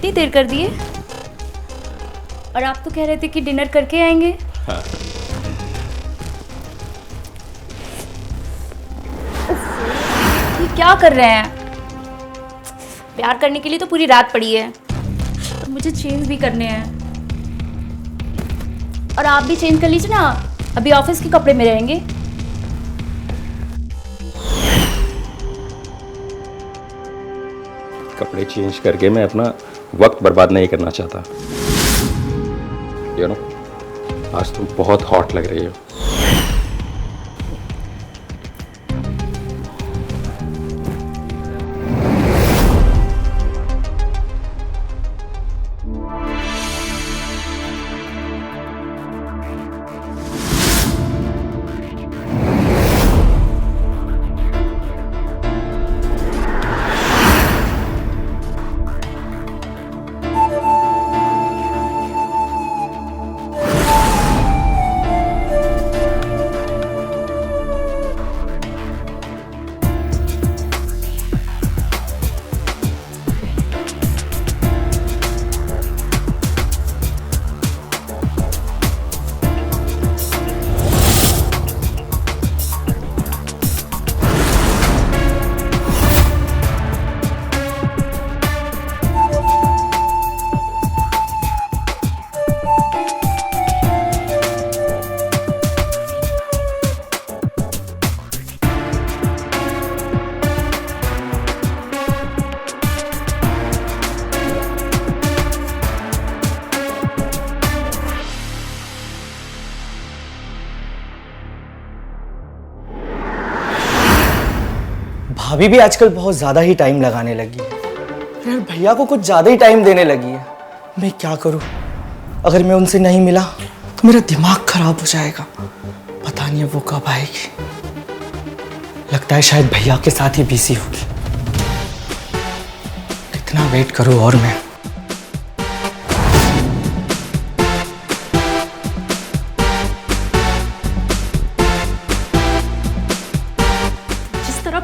इतनी देर कर दिए? और आप तो कह रहे थे कि डिनर करके आएंगे। हाँ। ये क्या कर रहे हैं? प्यार करने के लिए तो पूरी रात पड़ी है और मुझे चेंज भी करने हैं। और आप भी चेंज कर लीजिए ना, अभी ऑफिस के कपड़े में रहेंगे। कपड़े चेंज करके मैं अपना वक्त बर्बाद नहीं करना चाहता। यू नो, आज तुम बहुत हॉट लग रही हो। भाभी भी आजकल बहुत ज्यादा ही टाइम लगाने लगी है। यार भैया को कुछ ज्यादा ही टाइम देने लगी है। मैं क्या करूं? अगर मैं उनसे नहीं मिला तो मेरा दिमाग खराब हो जाएगा। पता नहीं है वो कब आएगी। लगता है शायद भैया के साथ ही बिजी होगी। कितना वेट करूं और मैं।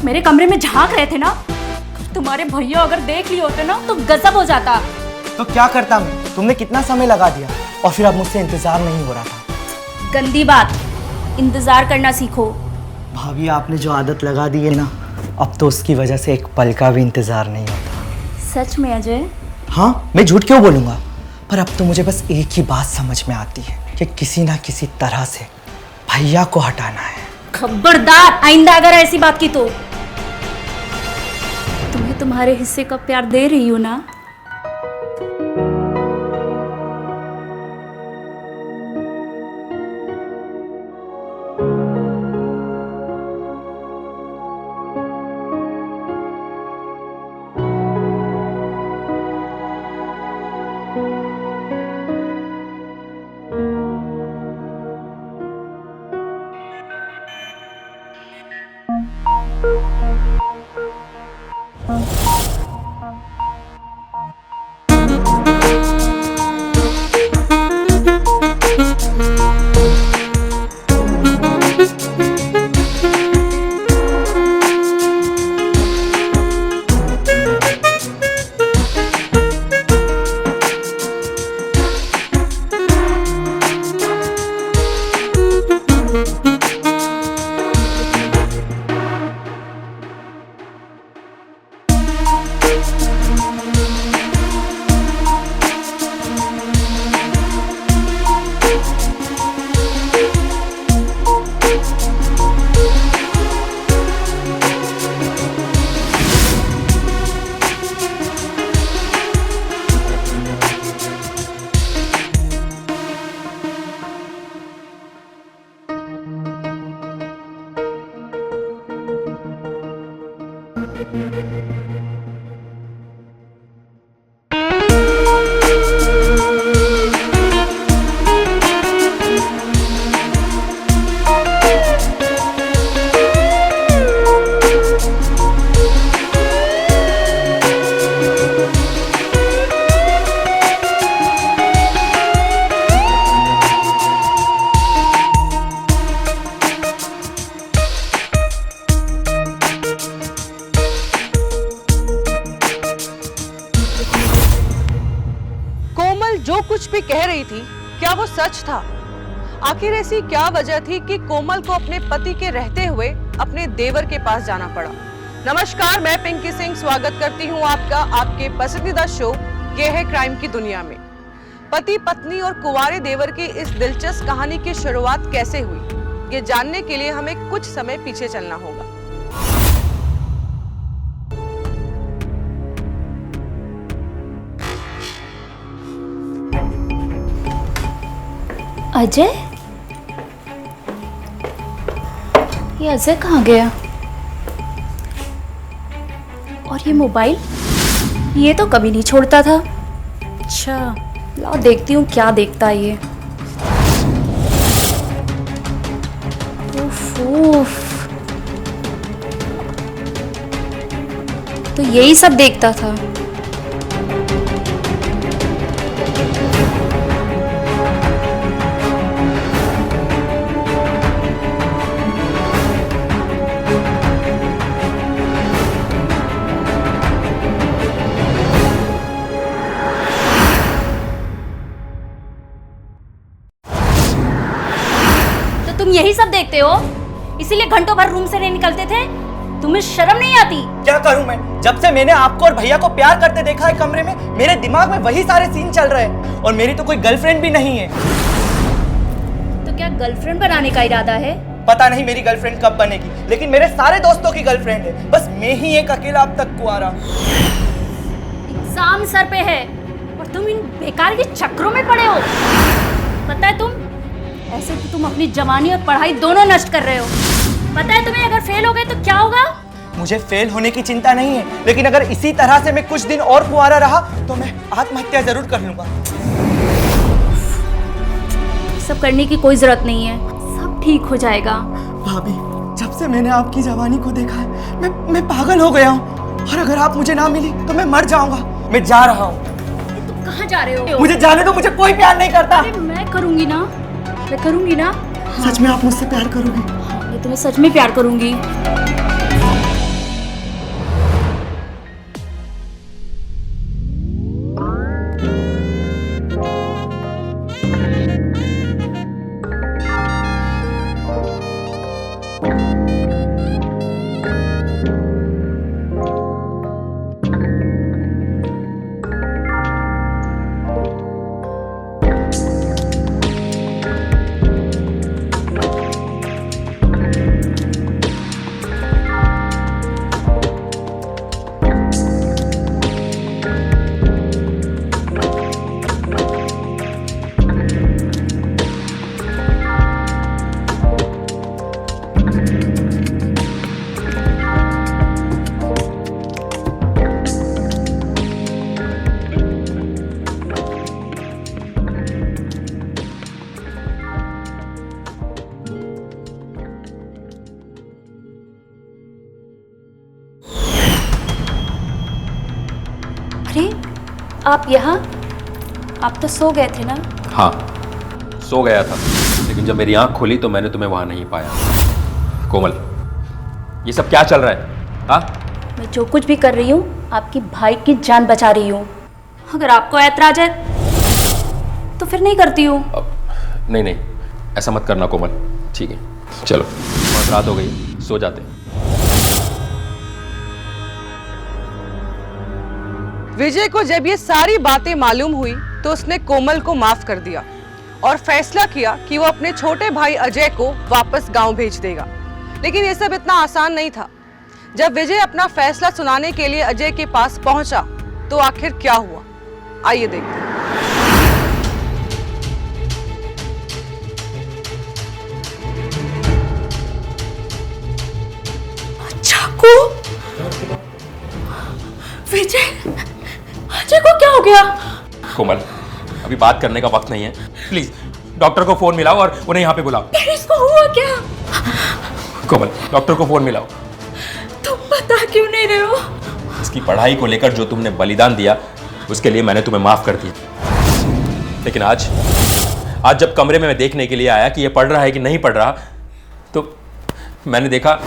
मेरे कमरे में झांक रहे थे ना, तुम्हारे भैया अगर देख लिए होते ना तो गजब हो जाता। तो क्या करता मैं? तुमने कितना समय लगा दिया और फिर अब मुझसे इंतजार नहीं हो रहा था। गंदी बात, इंतजार करना सीखो। भाभी आपने जो आदत लगा दी है ना, अब तो उसकी वजह से एक पल का भी इंतजार नहीं होता। सच में अजय? हाँ, मैं झूठ क्यों बोलूंगा। पर अब तो मुझे बस एक ही बात समझ में आती है कि किसी ना किसी तरह से भैया को हटाना है। खबरदार, आइंदा अगर ऐसी बात की तो। तुम्हें तुम्हारे हिस्से का प्यार दे रही हूं ना। कह रही थी, क्या वो सच था? आखिर ऐसी क्या वजह थी कि कोमल को अपने पति के रहते हुए अपने देवर के पास जाना पड़ा? नमस्कार, मैं पिंकी सिंह स्वागत करती हूँ आपका आपके पसंदीदा शो ये है क्राइम की दुनिया में। पति पत्नी और कुंवारे देवर की इस दिलचस्प कहानी की शुरुआत कैसे हुई, ये जानने के लिए हमें कुछ समय पीछे चलना होगा। अजय? ये अजय कहाँ गया? और ये मोबाइल, ये तो कभी नहीं छोड़ता था। अच्छा, लाओ देखती हूँ क्या देखता है ये। उफ, उफ। तो यही सब देखता था। तुम यही सब देखते हो, इसीलिए घंटों भर रूम से नहीं निकलते थे? तुम्हें शर्म नहीं आती? क्या करूं मैं? जब से मैंने आपको और भैया को प्यार करते देखा है कमरे में, मेरे दिमाग में वही सारे सीन चल रहे हैं। और मेरी तो कोई गर्लफ्रेंड भी नहीं है। तो क्या गर्लफ्रेंड बनाने का इरादा है? पता नहीं मेरी गर्लफ्रेंड कब बनेगी, लेकिन मेरे सारे दोस्तों की गर्लफ्रेंड है, बस मैं ही एक अकेला अब तक कुंवारा। एग्जाम सर पे है और तुम इन बेकार के चक्रों में पड़े हो। पता है तुम, ऐसे तो तुम अपनी जवानी और पढ़ाई दोनों नष्ट कर रहे हो। पता है तुम्हें, अगर फेल हो गए तो क्या होगा? मुझे फेल होने की चिंता नहीं है, लेकिन अगर इसी तरह से मैं कुछ दिन और कुंवारा रहा तो मैं आत्महत्या जरूर कर लूंगा। सब करने की कोई जरूरत नहीं है, सब ठीक हो जाएगा। भाभी, जब से मैंने आपकी जवानी को देखा है, मैं पागल हो गया हूँ। और अगर आप मुझे ना मिली तो मैं मर जाऊंगा। मैं जा रहा हूँ। तुम कहाँ जा रहे हो? मुझे जाने दो, मुझे कोई प्यार नहीं करता। मैं करूंगी ना, मैं करूंगी ना। सच में आप मुझसे प्यार करोगी? मैं तुम्हें सच में प्यार करूंगी। अरे आप यहाँ? आप तो सो गए थे ना? हाँ, सो गया था, लेकिन जब मेरी आंख खुली तो मैंने तुम्हें वहां नहीं पाया। कोमल, ये सब क्या चल रहा है? हाँ? मैं जो कुछ भी कर रही हूँ आपकी भाई की जान बचा रही हूँ। अगर आपको ऐतराज है तो फिर नहीं करती हूँ। नहीं नहीं, ऐसा मत करना कोमल। ठीक है, चलो, बहुत रात हो गई, सो जाते हैं। विजय को जब ये सारी बातें मालूम हुई तो उसने कोमल को माफ कर दिया और फैसला किया कि वो अपने छोटे भाई अजय को वापस गांव भेज देगा। लेकिन ये सब इतना आसान नहीं था। जब विजय अपना फैसला सुनाने के लिए अजय के पास पहुंचा तो आखिर क्या हुआ, आइए देखते हैं। चाकू? विजय, अजय को क्या हो गया? कोमल, अभी बात करने का वक्त नहीं है। प्लीज डॉक्टर को फोन मिलाओ और उन्हें यहाँ पे बुलाओ। इसको हुआ क्या? कोमल, डॉक्टर को फोन मिलाओ। तुम बता क्यों नहीं रहे हो? इसकी पढ़ाई को लेकर जो तुमने बलिदान दिया उसके लिए मैंने तुम्हें माफ कर दिया, लेकिन आज जब कमरे में मैं देखने के लिए आया कि ये पढ़ रहा है कि नहीं पढ़ रहा, तो मैंने देखा।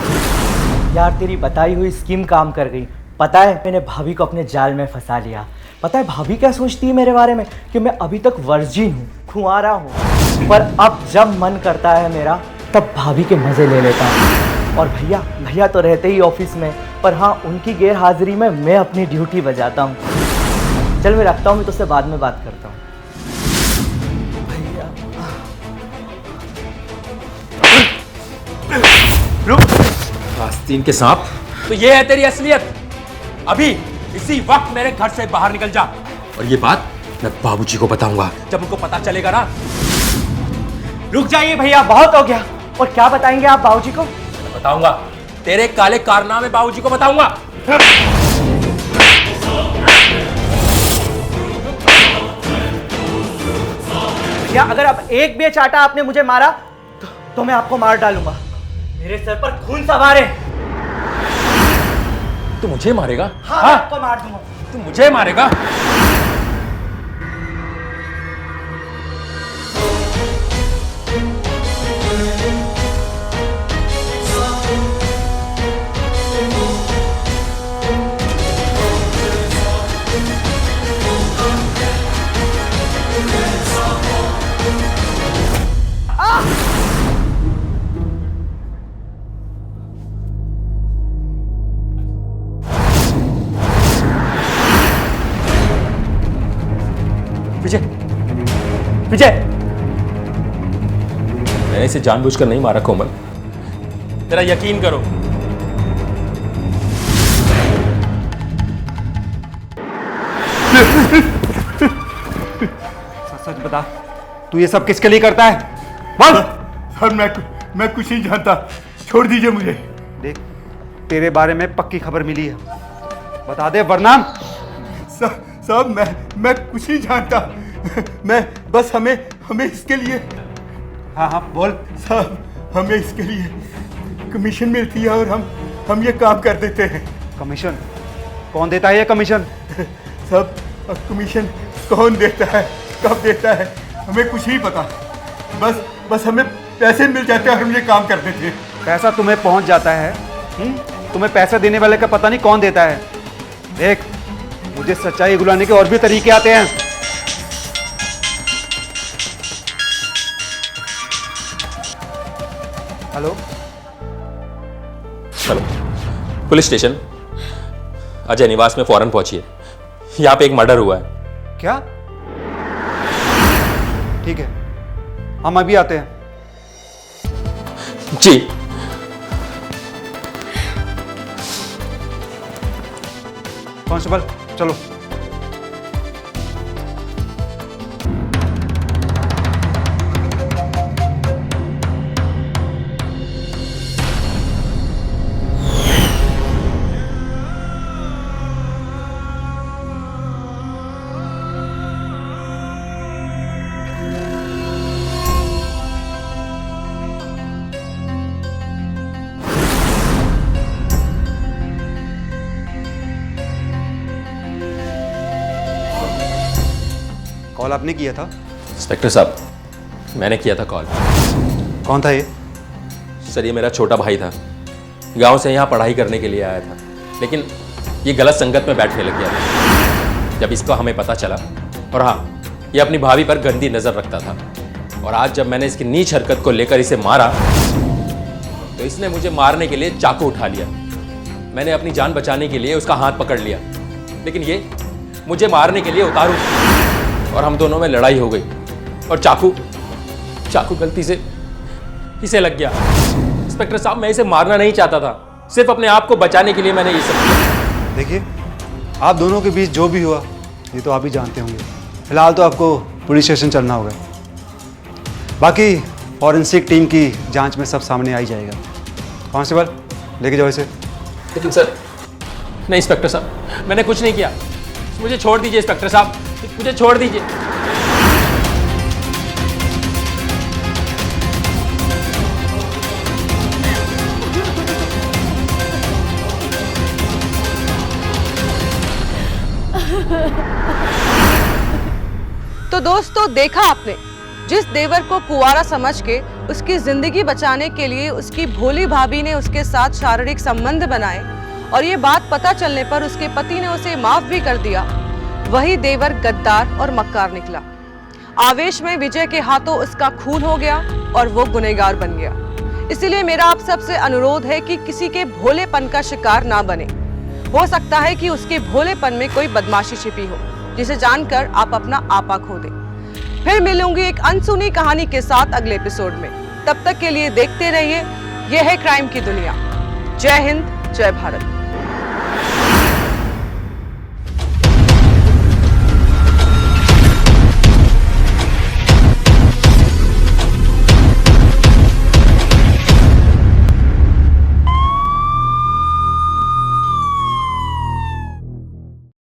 यार, तेरी बताई हुई स्कीम काम कर गई। पता है, मैंने भाभी को अपने जाल में फंसा लिया, पता है भाभी क्या सोचती है मेरे बारे में? कि मैं अभी तक वर्जिन हूँ, कुंवारा हूँ। पर अब जब मन करता है मेरा तब भाभी के मज़े ले लेता हूँ। और भैया तो रहते ही ऑफिस में, पर हाँ उनकी गैर हाजिरी में मैं अपनी ड्यूटी बजाता हूँ। चल मैं रखता हूँ, मैं तुझसे बाद में बात करता हूँ। आस्तीन के सांप, तो ये है तेरी असलियत। अभी इसी वक्त मेरे घर से बाहर निकल जा। और ये बात मैं बाबूजी को बताऊंगा। जब उनको पता चलेगा ना। रुक जाइए भैया, बहुत हो गया। और क्या बताएंगे आप बाबूजी को? मैं बताऊंगा, तेरे काले कारनामे बाबूजी को बताऊंगा। भैया अगर अब एक भी चाटा आपने मुझे मारा तो मैं आपको मार डालूंगा। मेरे सर पर खून सवार है। तू मुझे मारेगा? हाँ, मैं आपको मार दूंगा। तू मुझे मारेगा? विजय, मैंने इसे जानबूझकर नहीं मारा कोमल, तेरा यकीन करो। सच बता, तू ये सब किसके लिए करता है? बोल। सर मैं कुछ नहीं जानता, छोड़ दीजिए मुझे। देख, तेरे बारे में पक्की खबर मिली है, बता दे वरना। साहब मैं कुछ नहीं जानता। मैं बस हमें इसके लिए। हाँ बोल। साहब हमें इसके लिए कमीशन मिलती है और हम ये काम कर देते हैं। कमीशन? कौन देता है ये कमीशन? साहब कमीशन कौन देता है, कब देता है, हमें कुछ नहीं पता। बस हमें पैसे मिल जाते हैं और हम ये काम कर देते हैं। पैसा तुम्हें पहुंच जाता है? तुम्हें पैसा देने वाले का पता नहीं कौन देता है। देख, मुझे सच्चाई बुलाने के और भी तरीके आते हैं। हेलो पुलिस स्टेशन अजय निवास में फौरन पहुंचिए। यहाँ पे एक मर्डर हुआ है। क्या? ठीक है, हम अभी आते हैं। जी। कांस्टेबल चलो। कॉल आपने किया था? इंस्पेक्टर साहब, मैंने किया था कॉल। कौन था ये? सर, ये मेरा छोटा भाई था। गांव से यहाँ पढ़ाई करने के लिए आया था, लेकिन ये गलत संगत में बैठने लग गया था जब इसका हमें पता चला। और हाँ, ये अपनी भाभी पर गंदी नज़र रखता था। और आज जब मैंने इसकी नीच हरकत को लेकर इसे मारा तो इसने मुझे मारने के लिए चाकू उठा लिया। मैंने अपनी जान बचाने के लिए उसका हाथ पकड़ लिया, लेकिन ये मुझे मारने के लिए उतारू और हम दोनों में लड़ाई हो गई और चाकू गलती से इसे लग गया। इंस्पेक्टर साहब, मैं इसे मारना नहीं चाहता था, सिर्फ अपने आप को बचाने के लिए मैंने ये सब किया। देखिए, आप दोनों के बीच जो भी हुआ ये तो आप ही जानते होंगे। फिलहाल तो आपको पुलिस स्टेशन चलना होगा, बाकी फॉरेंसिक टीम की जांच में सब सामने आ ही जाएगा। कांस्टेबल लेके जाओ इसे। लेकिन सर, नहीं इंस्पेक्टर साहब, मैंने कुछ नहीं किया। मुझे छोड़ दीजिए इंस्पेक्टर साहब, मुझे छोड़ दीजिए। तो दोस्तों, देखा आपने, जिस देवर को कुंवारा समझ के उसकी जिंदगी बचाने के लिए उसकी भोली भाभी ने उसके साथ शारीरिक संबंध बनाए और ये बात पता चलने पर उसके पति ने उसे माफ भी कर दिया, वही देवर गद्दार और मक्कार निकला। आवेश में विजय के हाथों उसका खून हो गया और वो गुनहगार बन गया। इसीलिए मेरा आप सबसे अनुरोध है कि किसी के भोलेपन का शिकार ना बने। हो सकता है कि उसके भोलेपन में कोई बदमाशी छिपी हो, जिसे जानकर आप अपना आपा खो दें। फिर मिलूंगी एक अनसुनी कहानी के साथ अगले एपिसोड में। तब तक के लिए देखते रहिए, यह है क्राइम की दुनिया। जय हिंद, जय भारत।